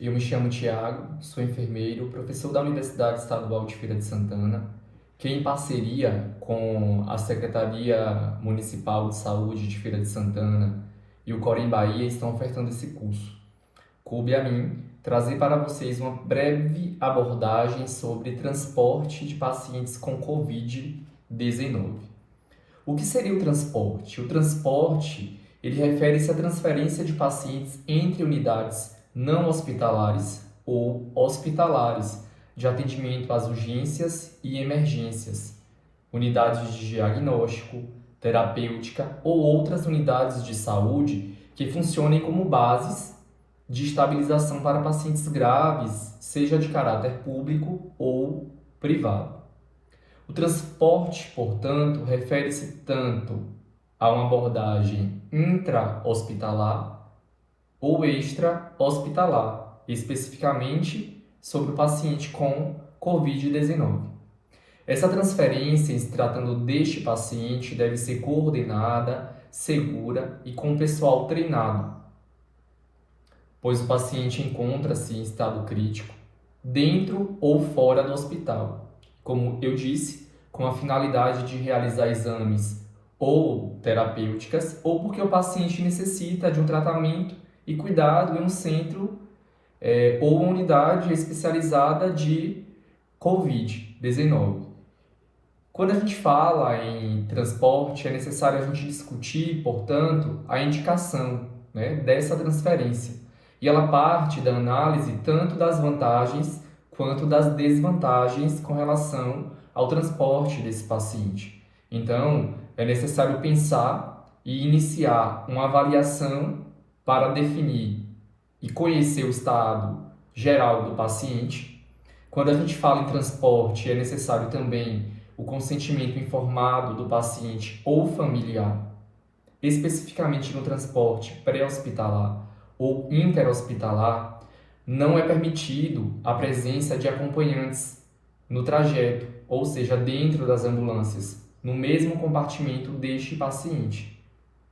Eu me chamo Tiago, sou enfermeiro, professor da Universidade Estadual de Feira de Santana, que em parceria com a Secretaria Municipal de Saúde de Feira de Santana e o Corém Bahia estão ofertando esse curso. Coube a mim trazer para vocês uma breve abordagem sobre transporte de pacientes com Covid-19. O que seria o transporte? O transporte, ele refere-se à transferência de pacientes entre unidades não hospitalares ou hospitalares de atendimento às urgências e emergências, unidades de diagnóstico, terapêutica ou outras unidades de saúde que funcionem como bases de estabilização para pacientes graves, seja de caráter público ou privado. O transporte, portanto, refere-se tanto a uma abordagem intra-hospitalar ou extra-hospitalar, especificamente sobre o paciente com Covid-19. Essa transferência, em se tratando deste paciente, deve ser coordenada, segura e com pessoal treinado, pois o paciente encontra-se em estado crítico, dentro ou fora do hospital. Como eu disse, com a finalidade de realizar exames ou terapêuticas, ou porque o paciente necessita de um tratamento e cuidado em um centro ou uma unidade especializada de Covid-19. Quando a gente fala em transporte, é necessário a gente discutir, portanto, a indicação, dessa transferência. E ela parte da análise tanto das vantagens quanto das desvantagens com relação ao transporte desse paciente. Então, é necessário pensar e iniciar uma avaliação para definir e conhecer o estado geral do paciente. Quando a gente fala em transporte, é necessário também o consentimento informado do paciente ou familiar, especificamente no transporte pré-hospitalar ou interhospitalar. Não é permitido a presença de acompanhantes no trajeto, ou seja, dentro das ambulâncias, no mesmo compartimento deste paciente,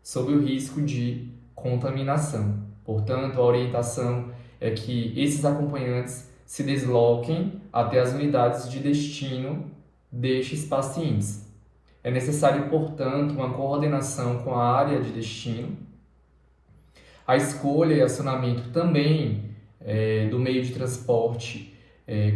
sob o risco de contaminação. Portanto, a orientação é que esses acompanhantes se desloquem até as unidades de destino destes pacientes. É necessário, portanto, uma coordenação com a área de destino, a escolha e acionamento também do meio de transporte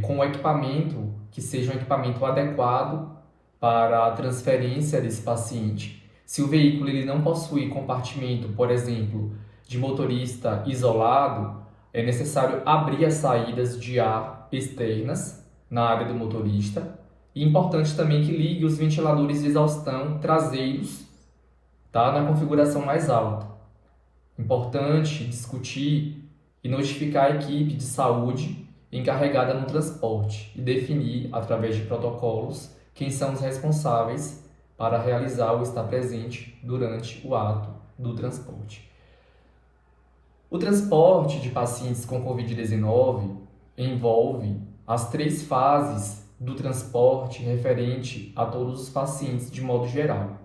com o equipamento que seja um equipamento adequado para a transferência desse paciente. Se o veículo ele não possui compartimento, por exemplo, de motorista isolado, é necessário abrir as saídas de ar externas na área do motorista. E importante também que ligue os ventiladores de exaustão traseiros, na configuração mais alta. Importante discutir e notificar a equipe de saúde encarregada no transporte e definir, através de protocolos, quem são os responsáveis para realizar ou estar presente durante o ato do transporte. O transporte de pacientes com Covid-19 envolve as 3 fases do transporte referente a todos os pacientes de modo geral.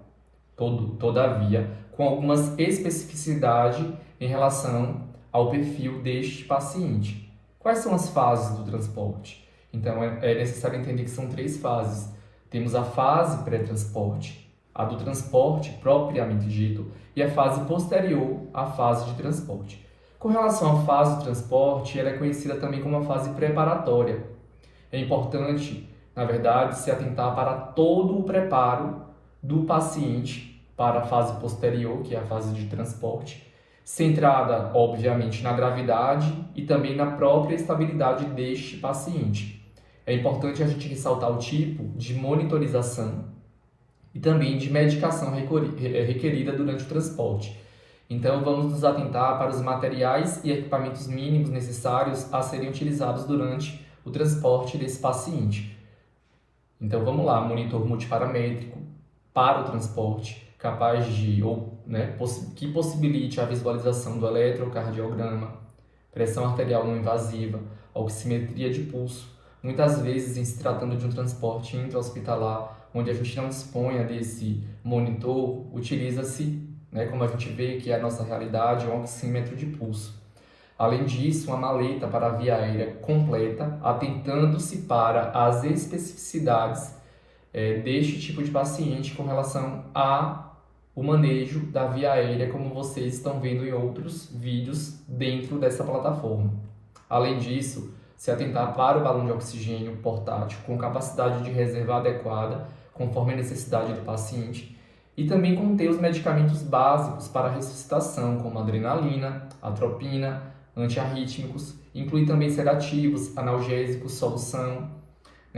Todavia, com algumas especificidades em relação ao perfil deste paciente. Quais são as fases do transporte? Então, é necessário entender que são 3 fases. Temos a fase pré-transporte, a do transporte propriamente dito, e a fase posterior à fase de transporte. Com relação à fase do transporte, ela é conhecida também como a fase preparatória. É importante, na verdade, se atentar para todo o preparo do paciente para a fase posterior, que é a fase de transporte, centrada, obviamente, na gravidade e também na própria estabilidade deste paciente. É importante a gente ressaltar o tipo de monitorização e também de medicação requerida durante o transporte. Então, vamos nos atentar para os materiais e equipamentos mínimos necessários a serem utilizados durante o transporte desse paciente. Então, vamos lá, monitor multiparamétrico para o transporte, capaz de, que possibilite a visualização do eletrocardiograma, pressão arterial não invasiva, oximetria de pulso. Muitas vezes, em se tratando de um transporte intra-hospitalar, onde a gente não dispõe desse monitor, utiliza-se, como a gente vê que é a nossa realidade, um oxímetro de pulso. Além disso, uma maleta para a via aérea completa, atentando-se para as especificidades deste tipo de paciente com relação ao manejo da via aérea, como vocês estão vendo em outros vídeos dentro dessa plataforma. Além disso, se atentar para o balão de oxigênio portátil com capacidade de reserva adequada, conforme a necessidade do paciente, e também conter os medicamentos básicos para a ressuscitação, como adrenalina, atropina, antiarrítmicos, inclui também sedativos, analgésicos, solução,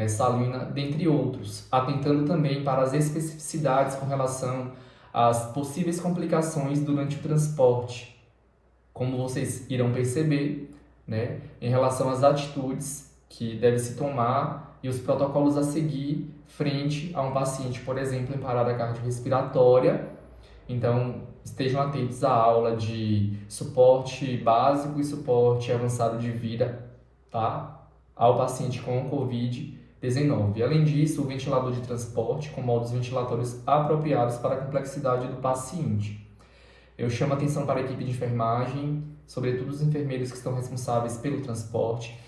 salina, dentre outros, atentando também para as especificidades com relação às possíveis complicações durante o transporte. Como vocês irão perceber, em relação às atitudes que deve se tomar e os protocolos a seguir frente a um paciente, por exemplo, em parada cardiorrespiratória. Então, estejam atentos à aula de suporte básico e suporte avançado de vida, tá? Ao paciente com Covid-19. Além disso, o ventilador de transporte com modos ventilatórios apropriados para a complexidade do paciente. Eu chamo a atenção para a equipe de enfermagem, sobretudo os enfermeiros que estão responsáveis pelo transporte,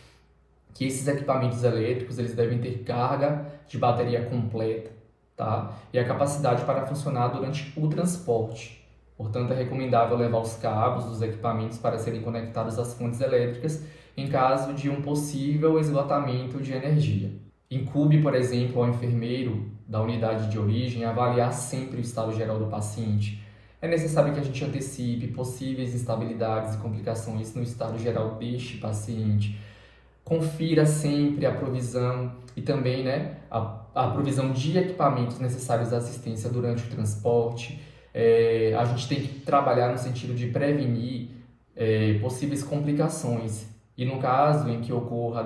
que esses equipamentos elétricos eles devem ter carga de bateria completa, tá? E a capacidade para funcionar durante o transporte. Portanto, é recomendável levar os cabos dos equipamentos para serem conectados às fontes elétricas em caso de um possível esgotamento de energia. Incumbe, por exemplo, ao enfermeiro da unidade de origem avaliar sempre o estado geral do paciente. É necessário que a gente antecipe possíveis instabilidades e complicações no estado geral deste paciente. Confira sempre a provisão e também a provisão de equipamentos necessários à assistência durante o transporte. A gente tem que trabalhar no sentido de prevenir possíveis complicações. E no caso em que ocorra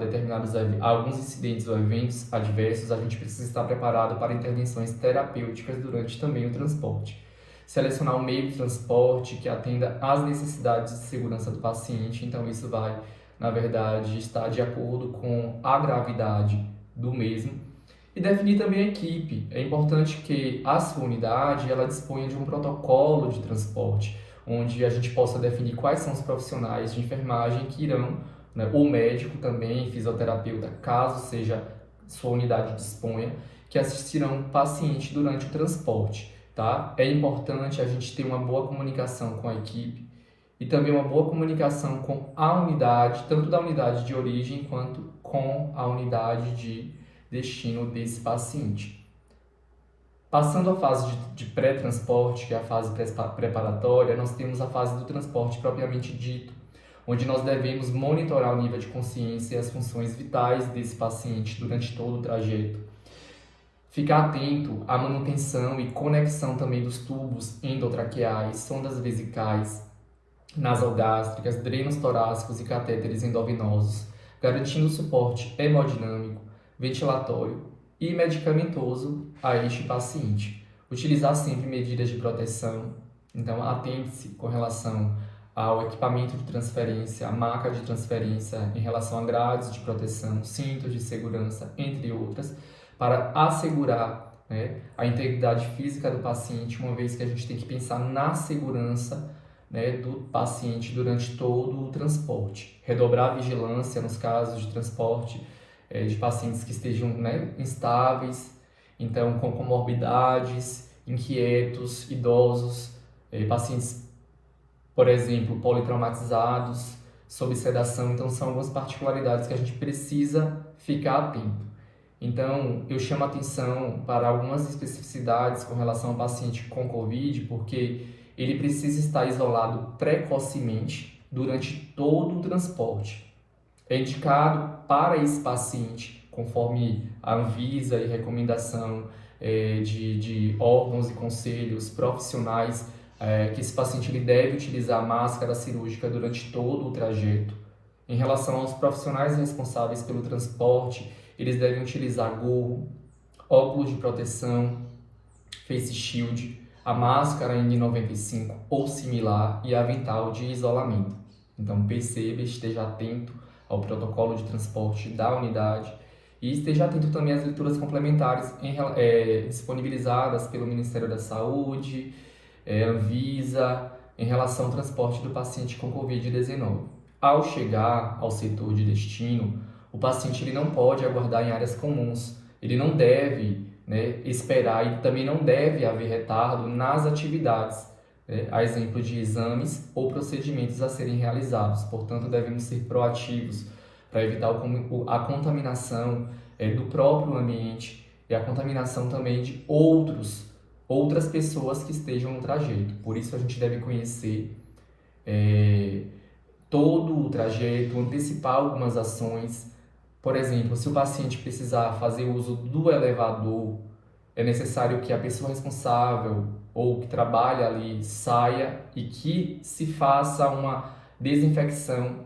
alguns incidentes ou eventos adversos, a gente precisa estar preparado para intervenções terapêuticas durante também o transporte. Selecionar um meio de transporte que atenda às necessidades de segurança do paciente, então isso vai, na verdade, estar de acordo com a gravidade do mesmo. E definir também a equipe. É importante que a sua unidade ela disponha de um protocolo de transporte, onde a gente possa definir quais são os profissionais de enfermagem que irão, ou médico também, fisioterapeuta, caso seja sua unidade disponha, que assistirão o paciente durante o transporte. Tá? É importante a gente ter uma boa comunicação com a equipe e também uma boa comunicação com a unidade, tanto da unidade de origem quanto com a unidade de destino desse paciente. Passando à fase de pré-transporte, que é a fase preparatória, nós temos a fase do transporte propriamente dito, onde nós devemos monitorar o nível de consciência e as funções vitais desse paciente durante todo o trajeto. Ficar atento à manutenção e conexão também dos tubos endotraqueais, sondas vesicais, nasogástricas, drenos torácicos e catéteres endovenosos, garantindo suporte hemodinâmico, ventilatório e medicamentoso a este paciente. Utilizar sempre medidas de proteção, então atente-se com relação ao equipamento de transferência, a maca de transferência em relação a grades de proteção, cintos de segurança, entre outras, para assegurar a integridade física do paciente, uma vez que a gente tem que pensar na segurança do paciente durante todo o transporte. Redobrar a vigilância nos casos de transporte de pacientes que estejam instáveis, então com comorbidades, inquietos, idosos, pacientes, por exemplo, politraumatizados, sob sedação. Então são algumas particularidades que a gente precisa ficar atento. Então, eu chamo a atenção para algumas especificidades com relação ao paciente com Covid, porque ele precisa estar isolado precocemente durante todo o transporte. É indicado para esse paciente, conforme a Anvisa e recomendação de órgãos e conselhos profissionais, que esse paciente ele deve utilizar máscara cirúrgica durante todo o trajeto. Em relação aos profissionais responsáveis pelo transporte, eles devem utilizar gorro, óculos de proteção, face shield, a máscara N95 ou similar e avental de isolamento. Então perceba, esteja atento ao protocolo de transporte da unidade e esteja atento também às leituras complementares disponibilizadas pelo Ministério da Saúde, Anvisa, em relação ao transporte do paciente com Covid-19. ao chegar ao setor de destino, o paciente ele não pode aguardar em áreas comuns, ele não deve, né, esperar e também não deve haver retardo nas atividades, né, a exemplo de exames ou procedimentos a serem realizados. Portanto, devemos ser proativos para evitar a contaminação do próprio ambiente e a contaminação também de outras pessoas que estejam no trajeto. Por isso a gente deve conhecer todo o trajeto, antecipar algumas ações. Por exemplo, se o paciente precisar fazer uso do elevador, é necessário que a pessoa responsável ou que trabalha ali saia e que se faça uma desinfecção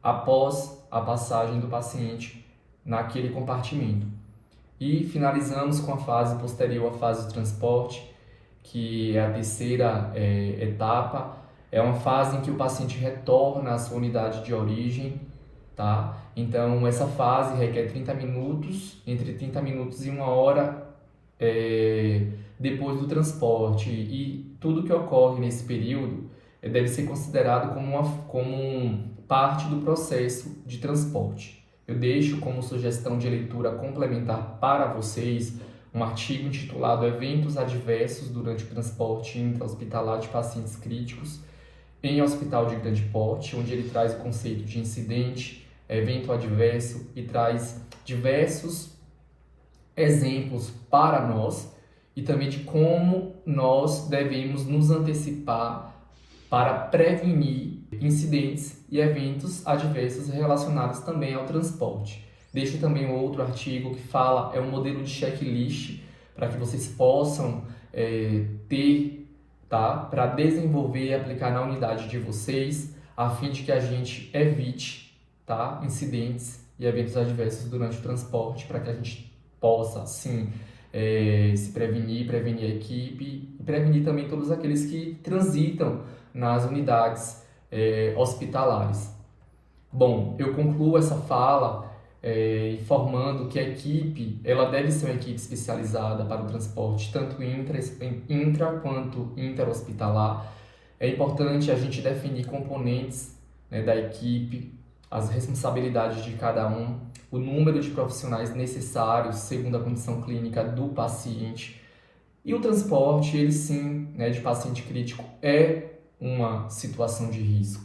após a passagem do paciente naquele compartimento. E finalizamos com a fase posterior à fase de transporte, que é a terceira etapa. É uma fase em que o paciente retorna à sua unidade de origem, tá? Então, essa fase requer 30 minutos, entre 30 minutos e 1 hora depois do transporte. E tudo que ocorre nesse período deve ser considerado como parte do processo de transporte. Eu deixo como sugestão de leitura complementar para vocês um artigo intitulado Eventos Adversos durante o transporte intra-hospitalar de pacientes críticos em hospital de grande porte, onde ele traz o conceito de incidente, evento adverso e traz diversos exemplos para nós e também de como nós devemos nos antecipar para prevenir incidentes e eventos adversos relacionados também ao transporte. Deixo também outro artigo que fala, é um modelo de checklist para que vocês possam ter, tá? Para desenvolver e aplicar na unidade de vocês, a fim de que a gente evite, tá? Incidentes e eventos adversos durante o transporte, para que a gente possa, sim, se prevenir a equipe e prevenir também todos aqueles que transitam nas unidades hospitalares. Bom, eu concluo essa fala informando que a equipe ela deve ser uma equipe especializada para o transporte, tanto intra quanto interhospitalar. É importante a gente definir componentes, né, da equipe, as responsabilidades de cada um, o número de profissionais necessários segundo a condição clínica do paciente. E o transporte, ele sim, né, de paciente crítico é uma situação de risco,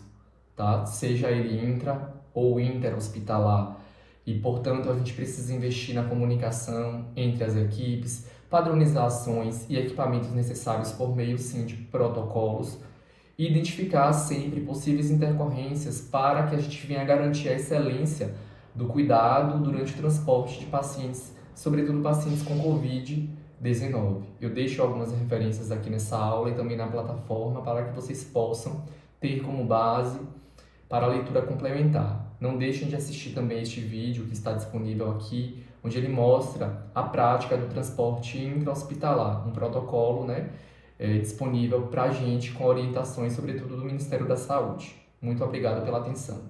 tá? Seja ele intra ou interhospitalar. E, portanto, a gente precisa investir na comunicação entre as equipes, padronizar ações e equipamentos necessários por meio, sim, de protocolos e identificar sempre possíveis intercorrências para que a gente venha garantir a excelência do cuidado durante o transporte de pacientes, sobretudo pacientes com Covid-19. Eu deixo algumas referências aqui nessa aula e também na plataforma para que vocês possam ter como base para a leitura complementar. Não deixem de assistir também este vídeo que está disponível aqui, onde ele mostra a prática do transporte intra-hospitalar, um protocolo, né, disponível para a gente com orientações, sobretudo do Ministério da Saúde. Muito obrigado pela atenção.